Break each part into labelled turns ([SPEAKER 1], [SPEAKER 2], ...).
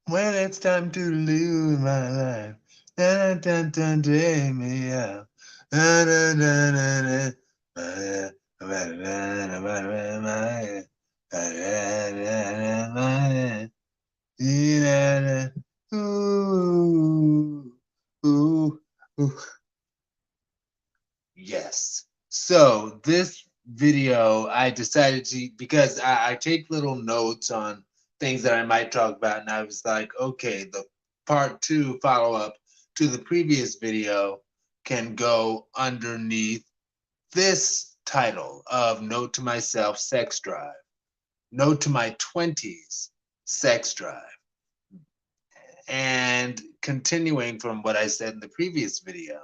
[SPEAKER 1] When it's time to lose my life, dun, dun, dun, take me out. Dun, dun, dun, dun, dun. Ooh, ooh, ooh. Yes. So this video, I decided to, because I take little notes on things that I might talk about, and I was like, okay, the part two follow up to the previous video can go underneath this title of Note to Myself, Sex Drive. Note to My 20s, Sex Drive. And continuing from what I said in the previous video,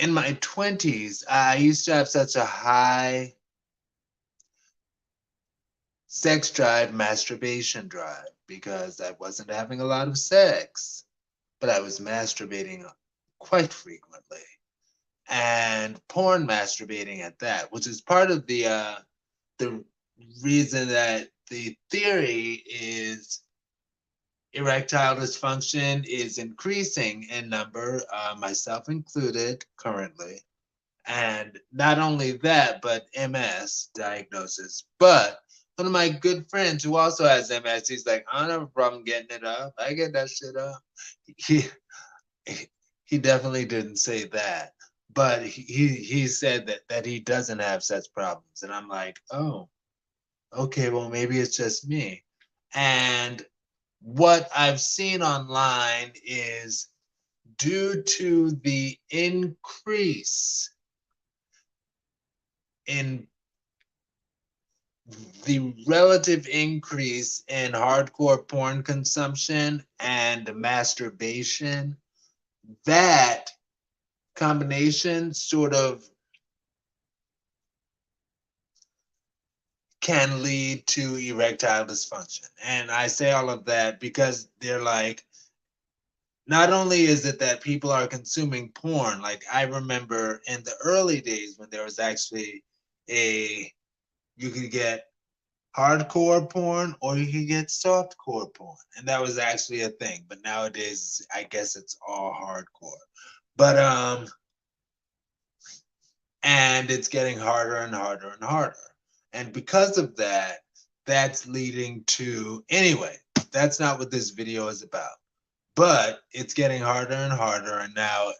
[SPEAKER 1] in my 20s, I used to have such a high sex drive, masturbation drive, because I wasn't having a lot of sex, but I was masturbating quite frequently, and porn masturbating at that, which is part of the reason that the theory is erectile dysfunction is increasing in number, myself included currently. And not only that, but MS diagnosis. But one of my good friends who also has MS, he's like, I don't have a problem getting it up. I get that shit up. He he definitely didn't say that, but he said that he doesn't have such problems. And I'm like, oh, okay, well maybe it's just me. And what I've seen online is due to the increase in the relative increase in hardcore porn consumption and masturbation, that combination sort of can lead to erectile dysfunction. And I say all of that because they're like, not only is it that people are consuming porn, like I remember in the early days when there was actually a, you could get hardcore porn or you could get softcore porn. And that was actually a thing. But nowadays, I guess it's all hardcore. But, and it's getting harder and harder and harder. And because of that, that's leading to, anyway, that's not what this video is about. But it's getting harder and harder. And now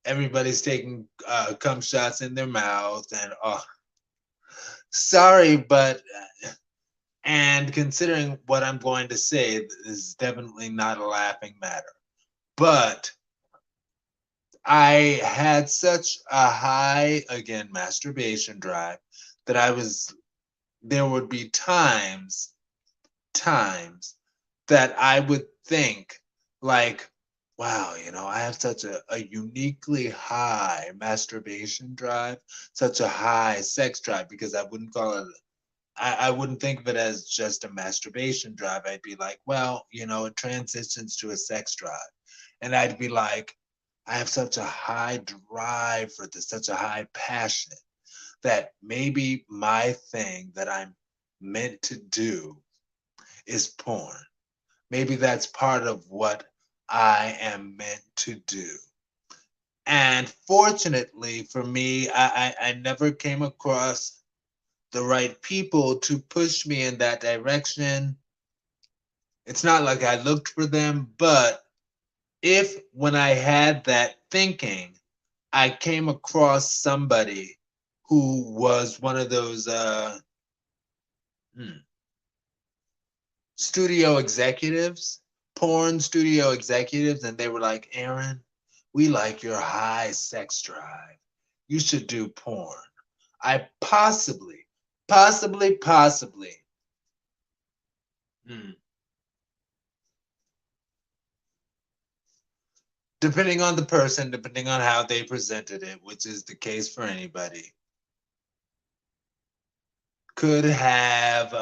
[SPEAKER 1] everybody's taking cum shots in their mouth. And, oh, sorry, but and considering what I'm going to say, this is definitely not a laughing matter. But I had such a high, again, masturbation drive that there would be times that I would think, like, wow, I have such a uniquely high masturbation drive, such a high sex drive, because I wouldn't call it, I wouldn't think of it as just a masturbation drive. I'd be like, well, it transitions to a sex drive. And I'd be like, I have such a high drive for this, such a high passion that maybe my thing that I'm meant to do is porn. Maybe that's part of what I am meant to do. And fortunately for me, I never came across the right people to push me in that direction. It's not like I looked for them, but if when I had that thinking, I came across somebody who was one of those hmm, studio executives, porn studio executives, and they were like, Aaron, we like your high sex drive. You should do porn. I possibly, hmm, depending on the person, depending on how they presented it, which is the case for anybody, could have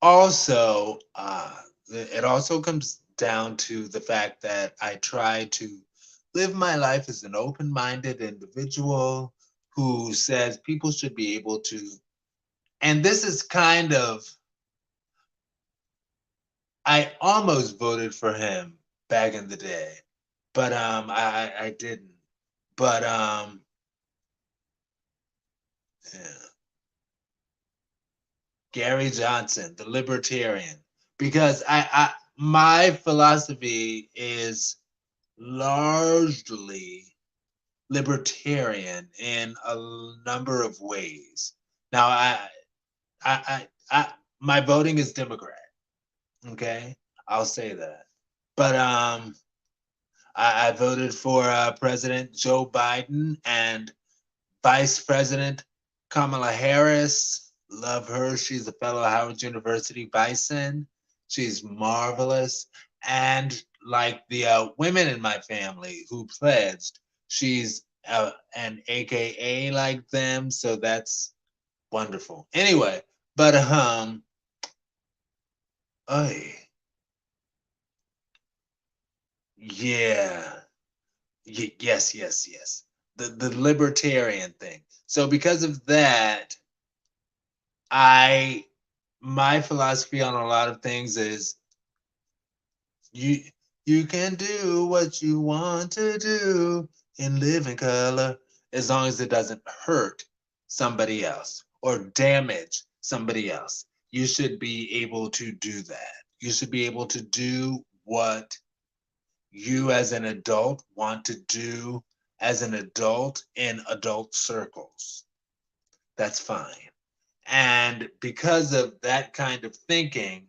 [SPEAKER 1] also, it also comes down to the fact that I try to live my life as an open-minded individual who says people should be able to, and this is kind of, I almost voted for him back in the day, but I didn't. But yeah. Gary Johnson, the libertarian, because I my philosophy is largely libertarian in a number of ways. Now I my voting is Democrat. Okay, I'll say that. But I voted for President Joe Biden and Vice President Kamala Harris. Love her. She's a fellow Howard University Bison. She's marvelous. And like the women in my family who pledged, she's an AKA like them. So that's wonderful. Anyway, but oh yeah, yes. The libertarian thing. So because of that, I my philosophy on a lot of things is you you can do what you want to do and live in color as long as it doesn't hurt somebody else or damage somebody else. You should be able to do that. You should be able to do what you as an adult want to do as an adult in adult circles. That's fine. And because of that kind of thinking,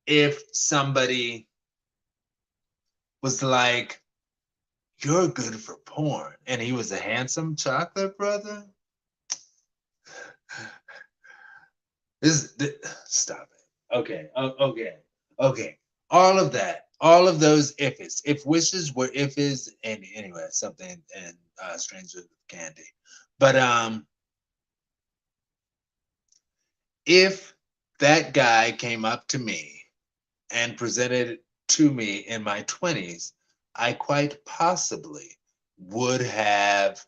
[SPEAKER 1] if somebody was like, "You're good for porn," and he was a handsome chocolate brother, stop it. Okay, okay. All of that, all of those ifs, if wishes were ifs, and anyway, something and Stranger with Candy. But if that guy came up to me and presented it to me in my 20s, I quite possibly would have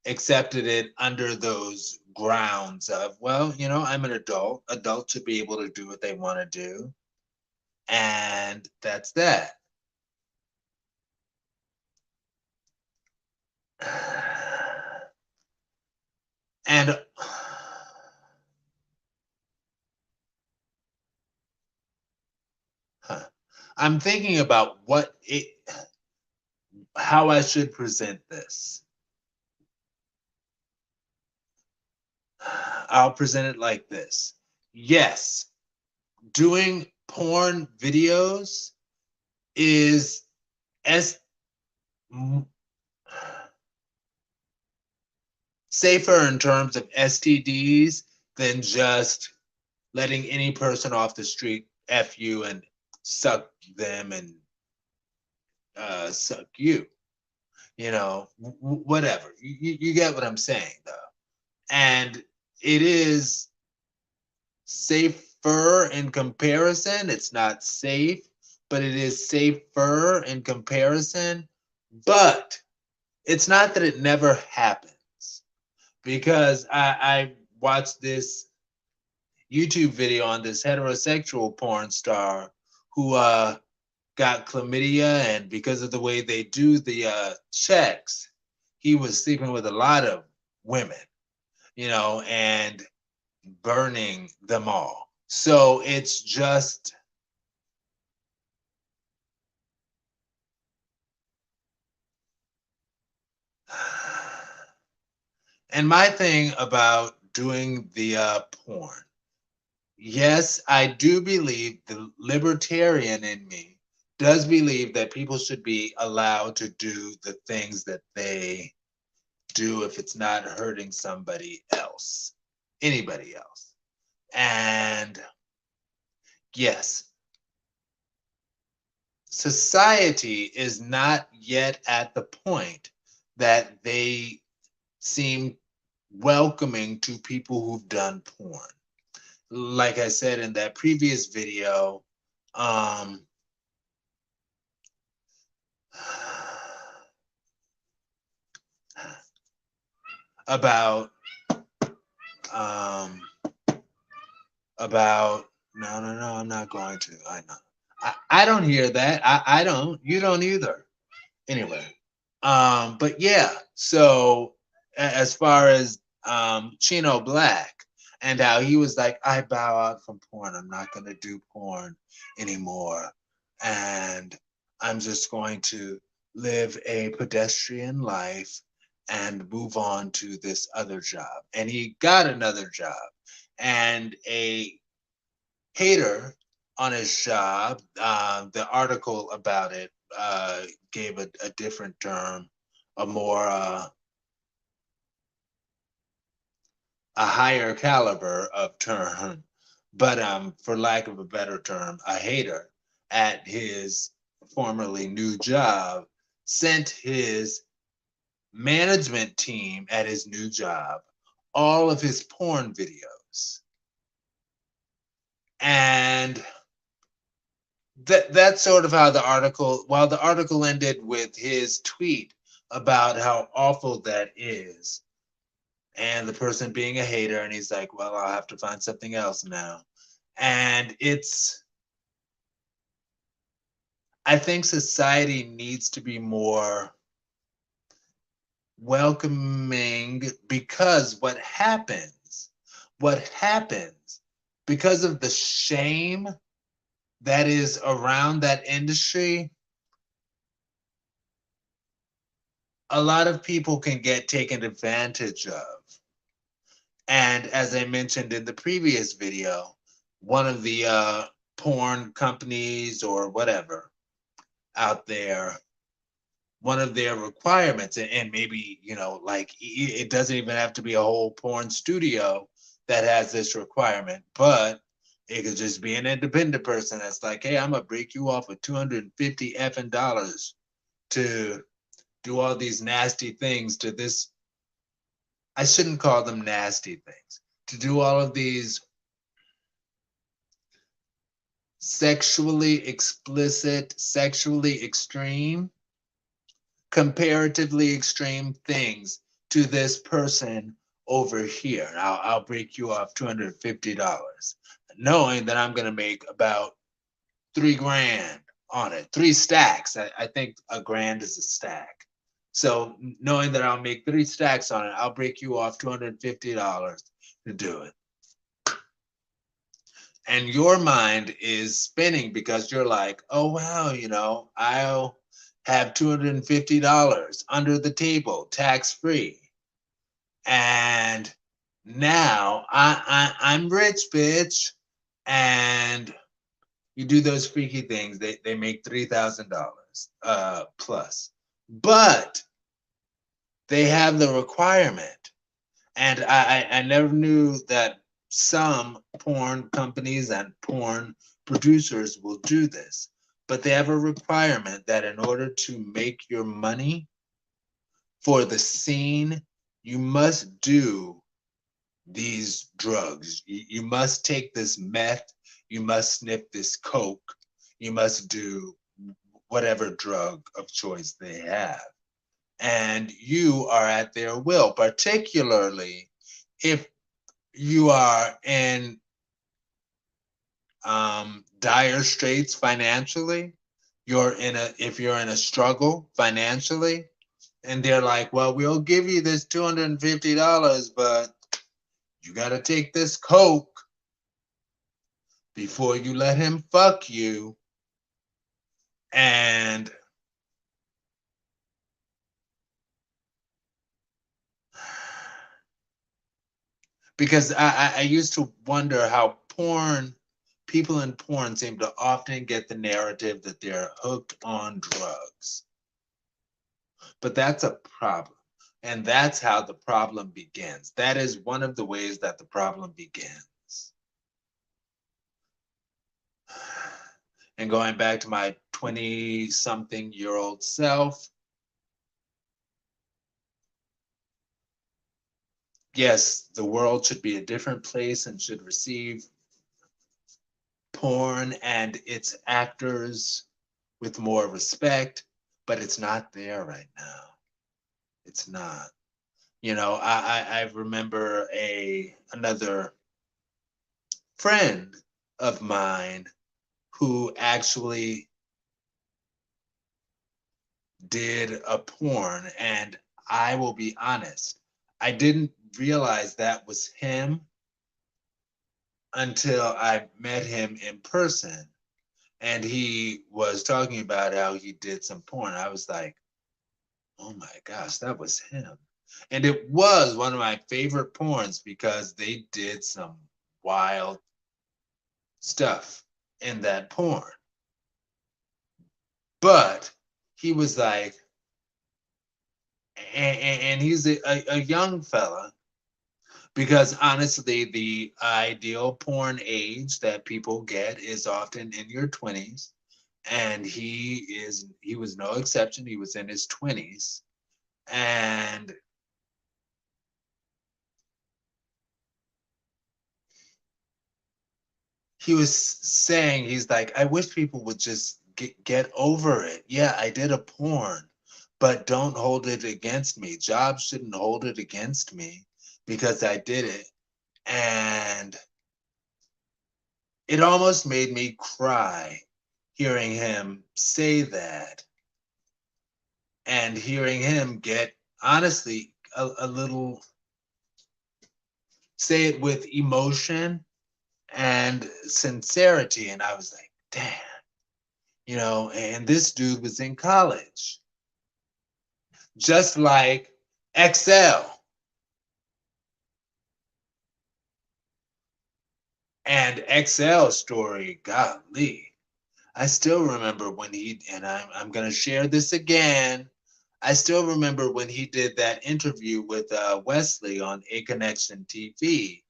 [SPEAKER 1] accepted it under those grounds of, well, I'm an adult. Adults should be able to do what they want to do. And that's that. And huh, I'm thinking about how I should present this. I'll present it like this. Yes, doing porn videos is as safer in terms of STDs than just letting any person off the street F you and suck them and suck you. Whatever. You get what I'm saying, though. And it is safer in comparison. It's not safe, but it is safer in comparison. But it's not that it never happens, because I watched this YouTube video on this heterosexual porn star who got chlamydia, and because of the way they do the checks, he was sleeping with a lot of women, and burning them all. So it's just, and my thing about doing the porn, yes, I do believe the libertarian in me does believe that people should be allowed to do the things that they do if it's not hurting somebody else, anybody else. And yes, society is not yet at the point that they seem welcoming to people who've done porn. Like I said in that previous video, um, about um about no, I'm not going to. I know. I don't hear that. I don't. You don't either. Anyway. But yeah, so as far as Chino Black and how he was like, I bow out from porn. I'm not gonna do porn anymore. And I'm just going to live a pedestrian life and move on to this other job. And he got another job. And a hater on his job. The article about it gave a different term, a more a higher caliber of term, but for lack of a better term, a hater at his formerly new job sent his management team at his new job all of his porn videos. And that's sort of how the article, while the article ended with his tweet about how awful that is, and the person being a hater, and he's like, well, I'll have to find something else now. And I think society needs to be more welcoming, because what happens because of the shame that is around that industry, a lot of people can get taken advantage of. And as I mentioned in the previous video, one of the porn companies or whatever out there, one of their requirements, and maybe, like it doesn't even have to be a whole porn studio that has this requirement, but it could just be an independent person that's like, hey, I'm gonna break you off with 250 effing dollars to do all these nasty things to this. I shouldn't call them nasty things. To do all of these sexually explicit, sexually extreme, comparatively extreme things to this person over here. I'll break you off $250, knowing that I'm going to make about $3,000 on it, 3 stacks. I think a grand is a stack. So knowing that I'll make 3 stacks on it, I'll break you off $250 to do it. And your mind is spinning because you're like, oh, wow, I'll have $250 under the table, tax free. And now I'm rich, bitch. And you do those freaky things, they make $3,000 plus. But they have the requirement. And I never knew that some porn companies and porn producers will do this, but they have a requirement that in order to make your money for the scene, you must do these drugs. You must take this meth, you must sniff this coke, you must do whatever drug of choice they have. And you are at their will, particularly if you are in dire straits financially, if you're in a struggle financially, and they're like, well, we'll give you this $250, but you got to take this coke before you let him fuck you. And because I used to wonder how people in porn seem to often get the narrative that they're hooked on drugs. But that's a problem. And that's how the problem begins. That is one of the ways that the problem begins. And going back to my 20-something-year-old self, yes, the world should be a different place and should receive porn and its actors with more respect, but it's not there right now. It's not. I remember a another friend of mine who actually did a porn, and I will be honest, I didn't realize that was him until I met him in person, and he was talking about how he did some porn. I was like, oh my gosh, that was him. And it was one of my favorite porns because they did some wild stuff in that porn. But he was like, and he's a young fella, because honestly, the ideal porn age that people get is often in your 20s. And he was no exception. He was in his 20s. And he was saying, he's like, I wish people would just get over it. Yeah, I did a porn, but don't hold it against me. Jobs shouldn't hold it against me because I did it. And it almost made me cry hearing him say that, and hearing him get, honestly, a little, say it with emotion and sincerity. And I was like, damn, and this dude was in college, just like XL. And XL's story, golly, I still remember when and I'm going to share this again. I still remember when he did that interview with Wesley on A Connection TV.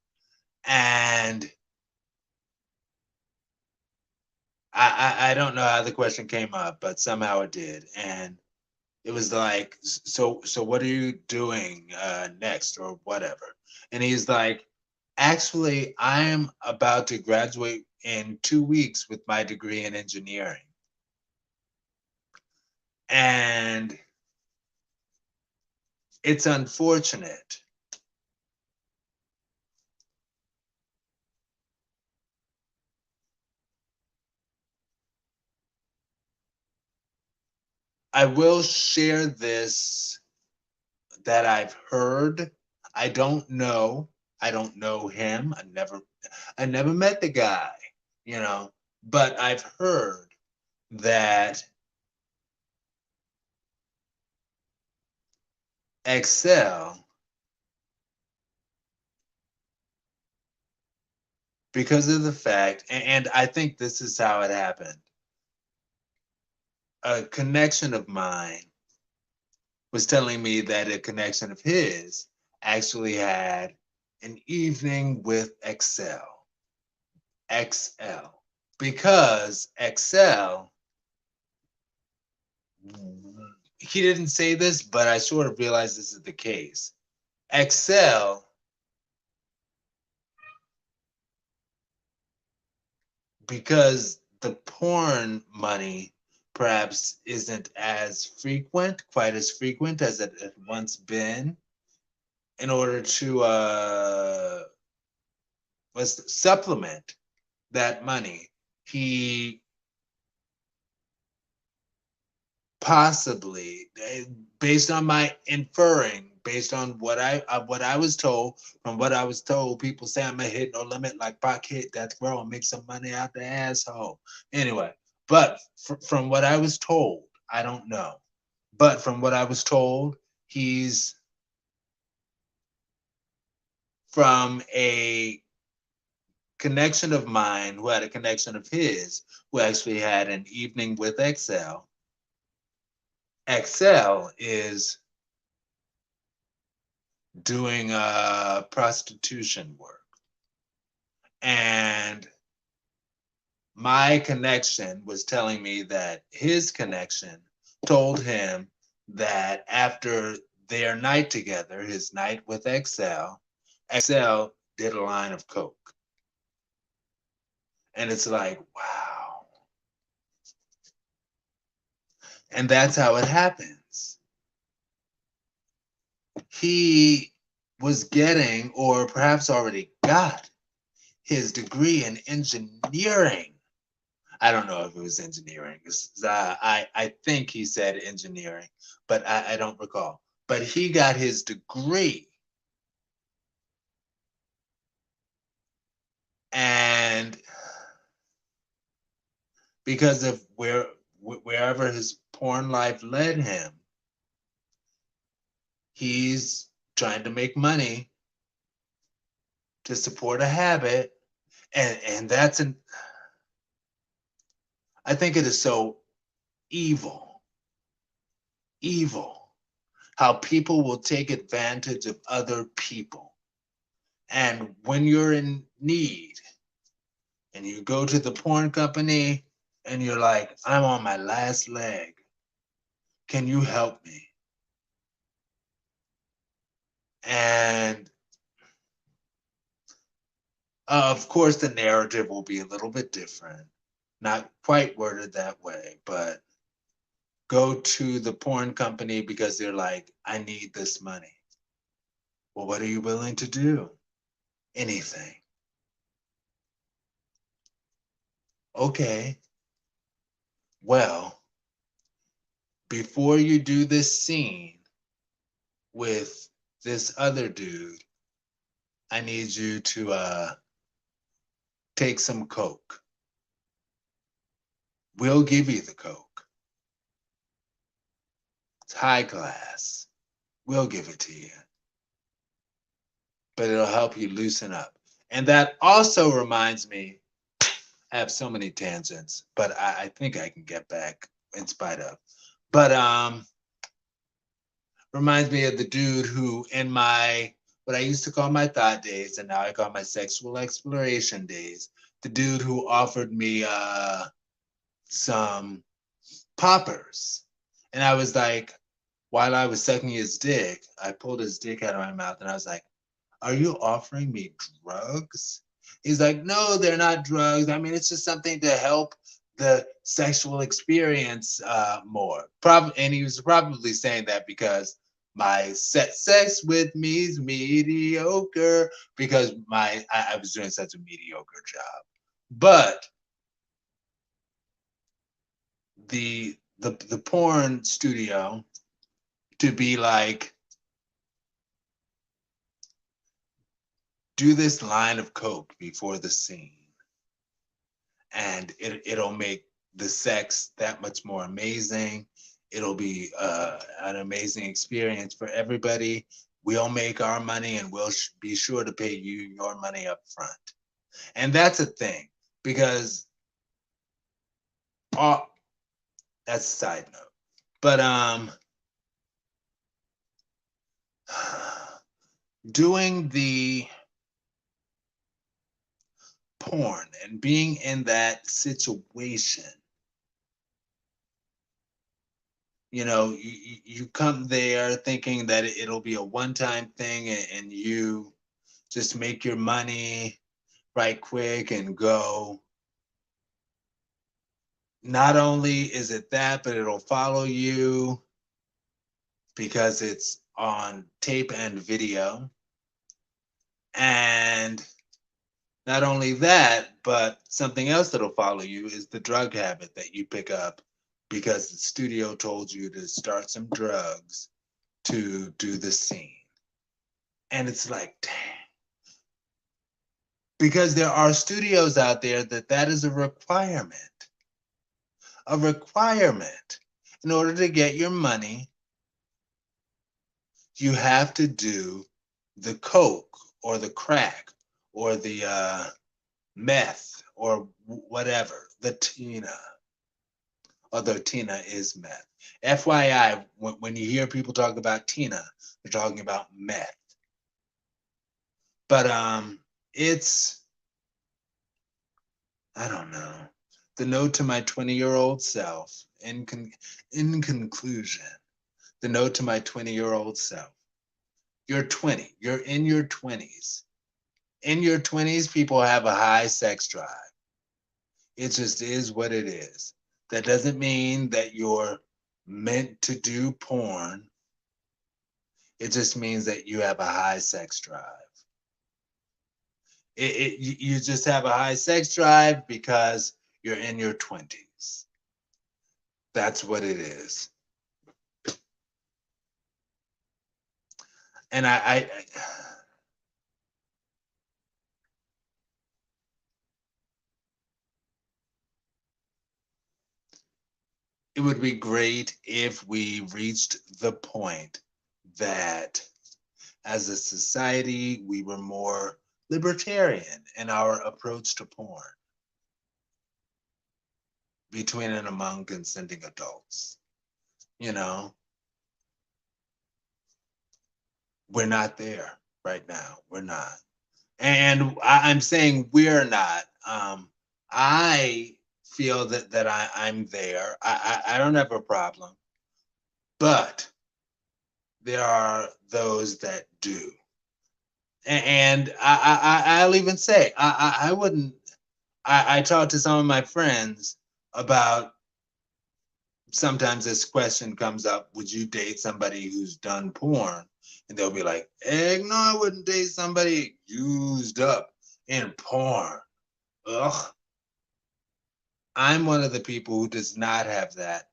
[SPEAKER 1] And I don't know how the question came up, but somehow it did. And it was like, so what are you doing next or whatever? And he's like, actually, I am about to graduate in 2 weeks with my degree in engineering. And it's unfortunate. I will share this that I've heard. I don't know. I don't know him. I never met the guy, you know, but I've heard that Excel, because of the fact, and I think this is how it happened. A connection of mine was telling me that a connection of his actually had an evening with Excel. XL. Because Excel, he didn't say this, but I sort of realized this is the case. Excel, because the porn money perhaps isn't as frequent, quite as frequent as it had once been, in order to was supplement that money, he possibly, based on my inferring, based on what I was told, from what I was told, people say I'm a hit no limit, like Pac hit Death Row and make some money out the asshole. Anyway, but from what I was told, I don't know. But from what I was told, he's from a connection of mine who had a connection of his who actually had an evening with Excel. Excel is doing prostitution work. And my connection was telling me that his connection told him that after their night together, his night with Excel, Excel did a line of coke. And it's like, wow. And that's how it happens. he was getting, or perhaps already got, his degree in engineering. I don't know if it was engineering. I think he said engineering, but I don't recall. But he got his degree, and because of wherever his porn life led him, he's trying to make money to support a habit, and that's an I think it is so evil, evil, how people will take advantage of other people. And when you're in need and you go to the porn company and you're like, I'm on my last leg, can you help me? And of course, the narrative will be a little bit different, not quite worded that way, but go to the porn company because they're like, I need this money. Well, what are you willing to do? Anything. Okay. Well, before you do this scene with this other dude, I need you to take some coke. We'll give you the coke. It's high class. We'll give it to you. But it'll help you loosen up. And that also reminds me, I have so many tangents, but I think I can get back in spite of. But reminds me of the dude who in my what I used to call my thought days and now I call my sexual exploration days, the dude who offered me some poppers. And I was like, while I was sucking his dick, I pulled his dick out of my mouth and I was like, are you offering me drugs? He's like, no, they're not drugs. I mean, it's just something to help the sexual experience more. And he was probably saying that because my sex with me is mediocre because I was doing such a mediocre job. But the porn studio to be like, do this line of coke before the scene and it'll make the sex that much more amazing. It'll be an amazing experience for everybody. We'll make our money and we'll be sure to pay you your money up front. And that's a thing because all that's a side note. But doing the porn and being in that situation, you know, you come there thinking that it'll be a one-time thing and you just make your money right quick and go. Not only is it that, but it'll follow you because it's on tape and video. And not only that, but something else that'll follow you is the drug habit that you pick up because the studio told you to start some drugs to do the scene. And it's like, dang. Because there are studios out there that is a requirement. A requirement. In order to get your money, you have to do the coke or the crack or the meth or whatever, the Tina. Although Tina is meth. FYI, when you hear people talk about Tina, they're talking about meth. But it's, I don't know. The note to my 20-year-old self, in conclusion, the note to my 20-year-old self. You're 20. You're in your 20s. In your 20s, people have a high sex drive. It just is what it is. That doesn't mean that you're meant to do porn. It just means that you have a high sex drive. You just have a high sex drive because you're in your 20s. That's what it is. And it would be great if we reached the point that as a society, we were more libertarian in our approach to porn between and among consenting adults. You know, we're not there right now. We're not. And I'm saying we're not. I feel that I'm there. I don't have a problem, but there are those that do. And I'll even say I wouldn't. I talked to some of my friends about sometimes this question comes up: would you date somebody who's done porn? And they'll be like, "Egg, no, I wouldn't date somebody used up in porn." Ugh. I'm one of the people who does not have that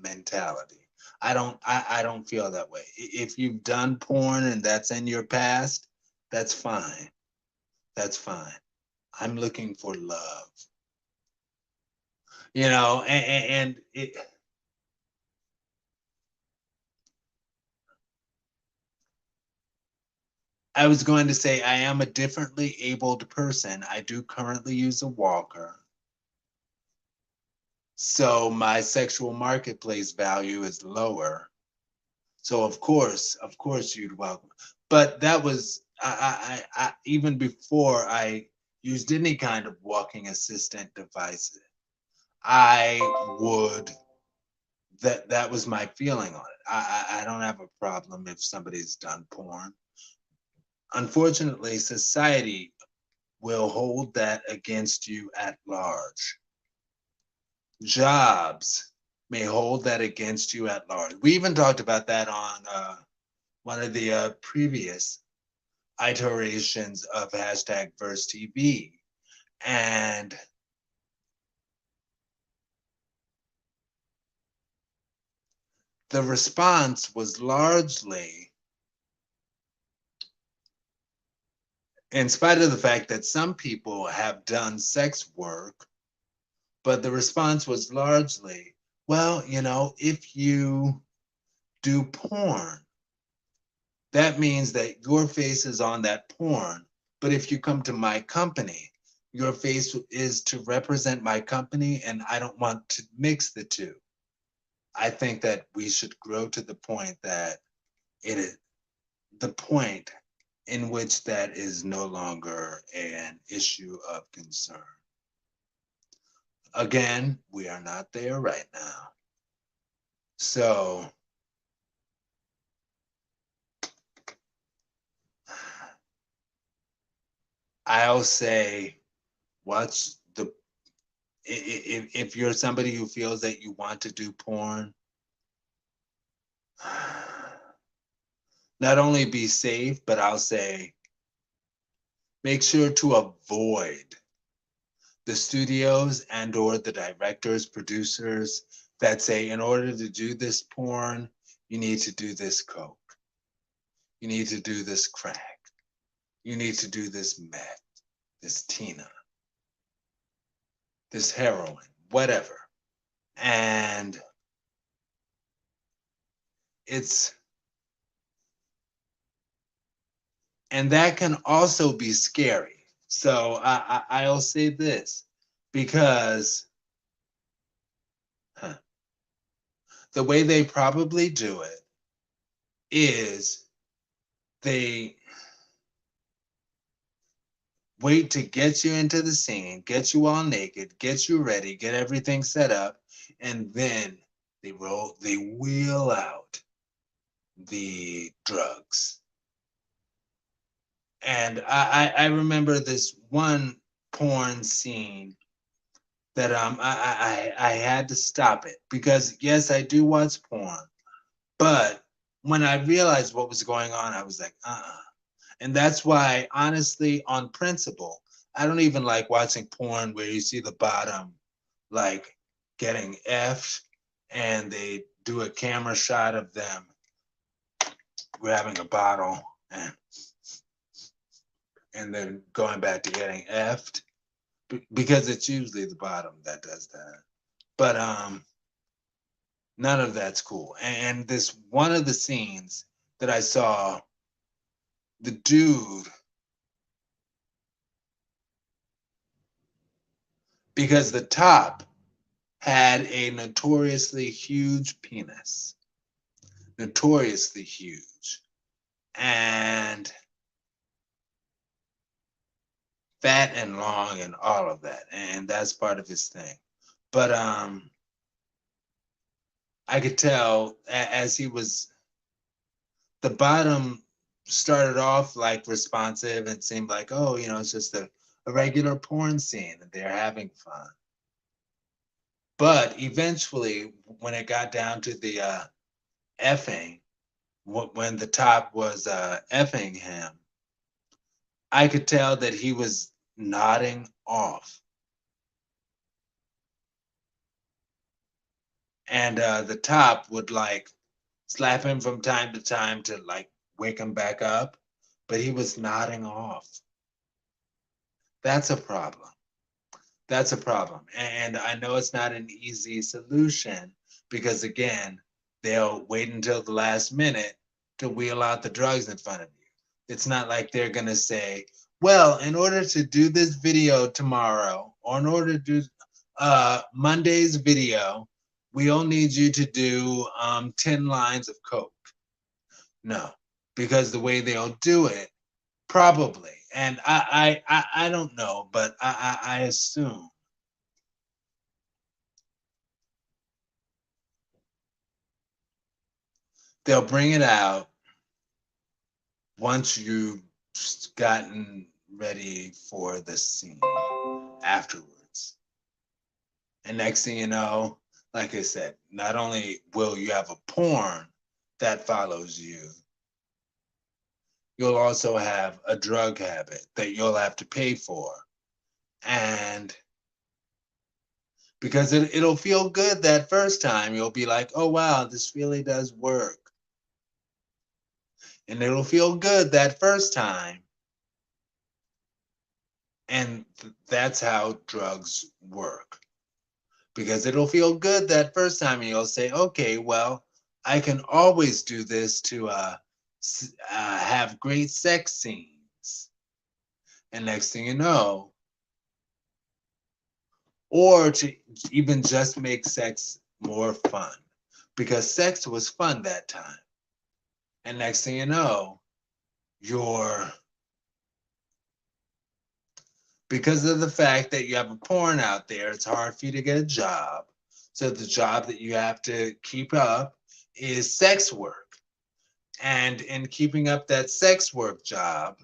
[SPEAKER 1] mentality. I don't feel that way. If you've done porn and that's in your past, that's fine. That's fine. I'm looking for love. And I was going to say I am a differently abled person. I do currently use a walker. So my sexual marketplace value is lower. So of course you'd welcome. But that was I even before I used any kind of walking assistant devices, I would that was my feeling on it. I don't have a problem if somebody's done porn. Unfortunately, society will hold that against you at large. Jobs may hold that against you at large. We even talked about that on one of the previous iterations of hashtag Verse TV. And the response was largely, in spite of the fact that some people have done sex work, but the response was largely, well, if you do porn, that means that your face is on that porn. But if you come to my company, your face is to represent my company, and I don't want to mix the two. I think that we should grow to the point that it is the point in which that is no longer an issue of concern. Again, we are not there right now. So I'll say, watch the if you're somebody who feels that you want to do porn, not only be safe, but I'll say make sure to avoid the studios and or the directors, producers that say in order to do this porn, you need to do this coke, you need to do this crack, you need to do this meth, this Tina, this heroin, whatever. And it's and that can also be scary. So I'll say this because huh, the way they probably do it is they wait to get you into the scene, get you all naked, get you ready, get everything set up, and then they wheel out the drugs. And I remember this one porn scene that I had to stop it because yes, I do watch porn, but when I realized what was going on, I was like, And that's why, honestly, on principle, I don't even like watching porn where you see the bottom like getting effed and they do a camera shot of them grabbing a bottle and then going back to getting effed because it's usually the bottom that does that. But none of that's cool. And this one of the scenes that I saw, the dude, because the top had a notoriously huge penis, notoriously huge, and fat and long and all of that. And that's part of his thing. But I could tell as he was, the bottom started off like responsive and seemed like, oh, it's just a regular porn scene and they're having fun. But eventually, when it got down to the effing, when the top was effing him, I could tell that he was nodding off. And the top would like slap him from time to time to like wake him back up, but he was nodding off. That's a problem. That's a problem. And I know it's not an easy solution because, again, they'll wait until the last minute to wheel out the drugs in front of you. It's not like they're going to say, well, in order to do this video tomorrow, or in order to do Monday's video, we'll need you to do 10 lines of Coke. No, because the way they'll do it, probably, and I don't know, but I assume they'll bring it out once you've gotten ready for the scene afterwards. And next thing you know, like I said, not only will you have a porn that follows you, you'll also have a drug habit that you'll have to pay for. And because it'll feel good that first time, you'll be like, oh, wow, this really does work. And it'll feel good that first time. And that's how drugs work. Because it'll feel good that first time, and you'll say, okay, well, I can always do this to have great sex scenes. And next thing you know, or to even just make sex more fun, because sex was fun that time. And next thing you know, you're, because of the fact that you have a porn out there, it's hard for you to get a job. So the job that you have to keep up is sex work. And in keeping up that sex work job,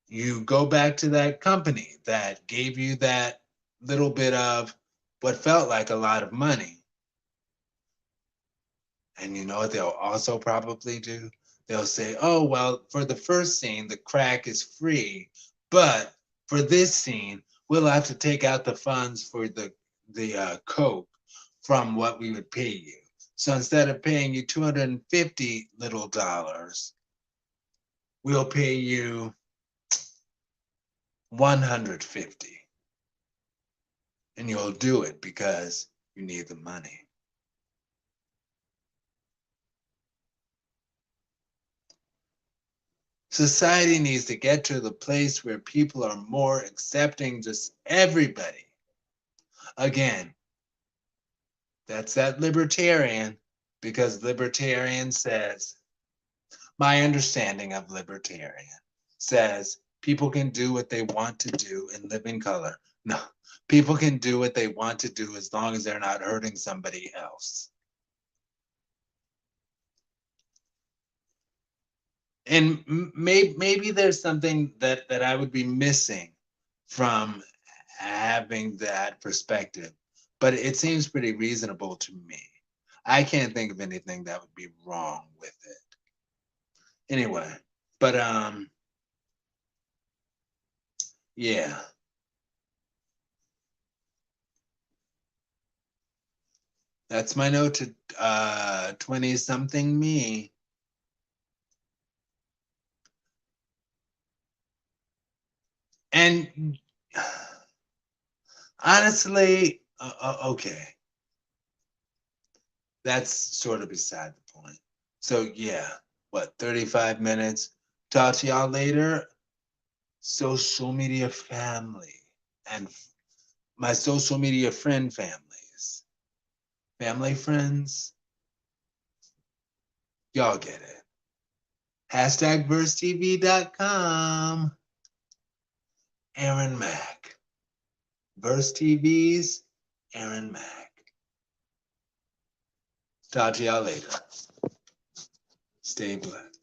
[SPEAKER 1] you go back to that company that gave you that little bit of what felt like a lot of money. And you know what they'll also probably do? They'll say, oh, well, for the first scene, the crack is free. But for this scene, we'll have to take out the funds for the Coke from what we would pay you. So instead of paying you 250 little dollars, we'll pay you 150. And you'll do it because you need the money. Society needs to get to the place where people are more accepting just everybody. Again, that's that libertarian, because libertarian says, my understanding of libertarian says people can do what they want to do and live in color. No, people can do what they want to do as long as they're not hurting somebody else. And maybe there's something that I would be missing from having that perspective. but it seems pretty reasonable to me. I can't think of anything that would be wrong with it. Anyway, but yeah. That's my note to 20 something me. And honestly, okay. That's sort of beside the point. So yeah, what, 35 minutes? Talk to y'all later. Social media family and my social media friend families. Family friends, y'all get it. Hashtag VerseTV.com. Aaron Mack. Verse TV's Aaron Mack. Talk to y'all later. Stay blessed.